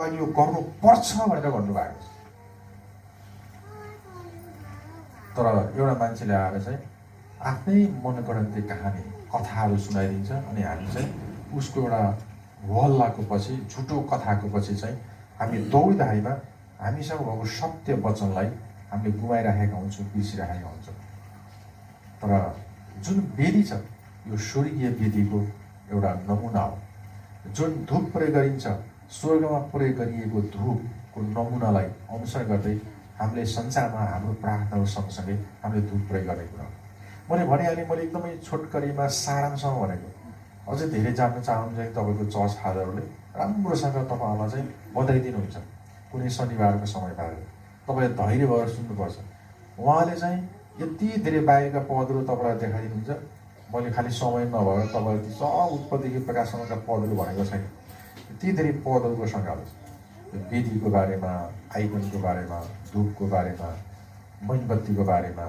यो गर्नुपर्छ भनेर भन्नुभएको छ। तर एउटा मान्छेले आएर चाहिँ आफ्नै मनगढन्ती कहानी कथाहरू सुनाइदिन्छ अनि हामी चाहिँ उसको एउटा हल्लाको पछि झुटो कथाको पछि चाहिँ हामी दौडिँदाखेरिमा हामीसँग भएको सत्य वचनलाई हामीले गुमाइराखेका हुन्छौँ, बिर्सिराखेका हुन्छौँ। तर जुन वेदी छ यो स्वर्गीय वेदीको एउटा नमुना हो। जुन धूप प्रयोग गरिन्छ स्वर्गमा प्रयोग गरिएको धूपको नमुनालाई अनुसरण गर्दै हामीले संसारमा हाम्रो प्रार्थनाहरू सँगसँगै हामीले धूप प्रयोग गर्ने कुरा हो। मैले भनिहालेँ, मैले एकदमै छोटकरीमा सारांशमा भनेको। अझै धेरै जान्न चाहनुहुन्छ कि तपाईँको चर्च फादरहरूले राम्रोसँग तपाईँहरूलाई चाहिँ बताइदिनुहुन्छ कुनै शनिबारको समय पाएर। तपाईँले धैर्य भएर सुन्नुपर्छ। उहाँले चाहिँ यति धेरै बाहिरका पदहरू तपाईँलाई देखाइदिनुहुन्छ। मैले खालि समय नभएर तपाईँलाई ती सब उत्पत्तिको प्रकाशनका पदहरू भनेको छैन। यति धेरै पदहरूको सङ्गालो छ। विधिको बारेमा, आइकनको बारेमा, धूपको बारेमा, मोमबत्तीको बारेमा,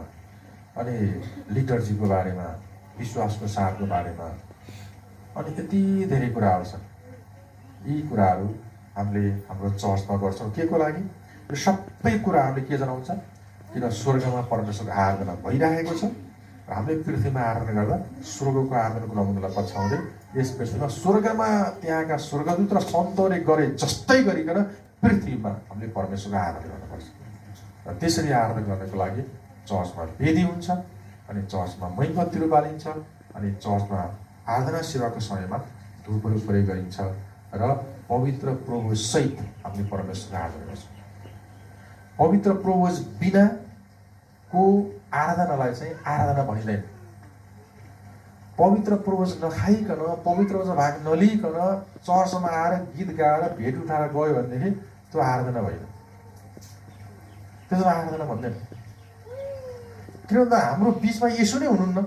अनि लिटर्जीको बारेमा, विश्वासको सारको बारेमा, अनि यति धेरै कुराहरू छन्। यी कुराहरू हामीले हाम्रो चर्चमा गर्छौँ। के को लागि? यो सबै कुराहरूले के जनाउँछ? किन स्वर्गमा परमेश्वरको आराधना भइरहेको छ र हामीले पृथ्वीमा आराधना गर्दा स्वर्गको आराधनाको नमुनालाई पछ्याउँदै यस पृथ्वीमा स्वर्गमा त्यहाँका स्वर्गदूत र सन्तले गरे जस्तै गरिकन पृथ्वीमा हामीले परमेश्वरको आराधना गर्नुपर्छ। र त्यसरी आराधना गर्नको लागि चर्चमा वेदी हुन्छ, अनि चर्चमा मोमबत्तीहरू बालिन्छ, अनि चर्चमा आराधना सेवाको समयमा धूपहरू प्रयोग गरिन्छ र पवित्र प्रभुसहित हामीले परमेश्वरको आराधना गर्छौँ। पवित्र प्रभु बिनाको आराधनालाई चाहिँ आराधना भनिँदैन। पवित्र प्रभु नखाइकन, पवित्र भाग नलिकन चर्चमा आएर गीत गाएर भेट उठाएर गयो भनेदेखि त्यो आराधना भएन। त्यसमा आराधना भन्दैन। किन भन्दा हाम्रो बिचमा यसो नै हुनुहुन्न।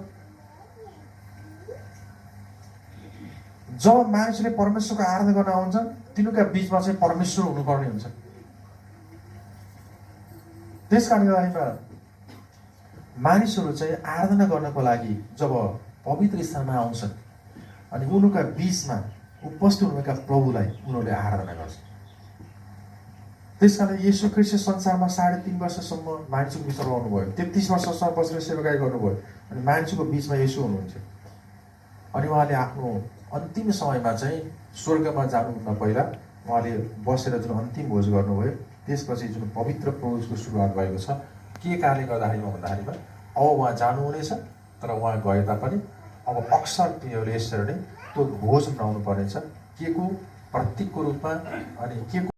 जब मानिसले परमेश्वरको आराधना गर्न आउँछन् तिनीहरूका बिचमा चाहिँ परमेश्वर हुनुपर्ने हुन्छ। त्यस कारणले गर्दा मानिसहरू चाहिँ आराधना गर्नको लागि जब पवित्र स्थानमा आउँछन् अनि उनीहरूका बिचमा उपस्थित हुनुका प्रभुलाई उनीहरूले आराधना गर्छन्। त्यस कारण येशू ख्रीष्ट संसारमा 3.5 वर्षसम्म मानिसको बिचमा रहनुभयो। 33 वर्षसम्म बसेर सेवाकाई गर्नुभयो अनि मानिसको बिचमा येशू हुनुहुन्थ्यो। अनि उहाँले आफ्नो अन्तिम समयमा चाहिँ स्वर्गमा जानुभन्दा पहिला उहाँले बसेर जुन अन्तिम भोज गर्नुभयो, त्यसपछि जुन पवित्र प्रभुको सुरुवात भएको छ। के कारणले गर्दाखेरिमा भन्दाखेरिमा अब उहाँ जानुहुनेछ, तर उहाँ गए तापनि अब अक्सर तिनीहरूले यसरी नै त्यो भोज मनाउनु पर्नेछ। के को प्रतीकको रूपमा अनि के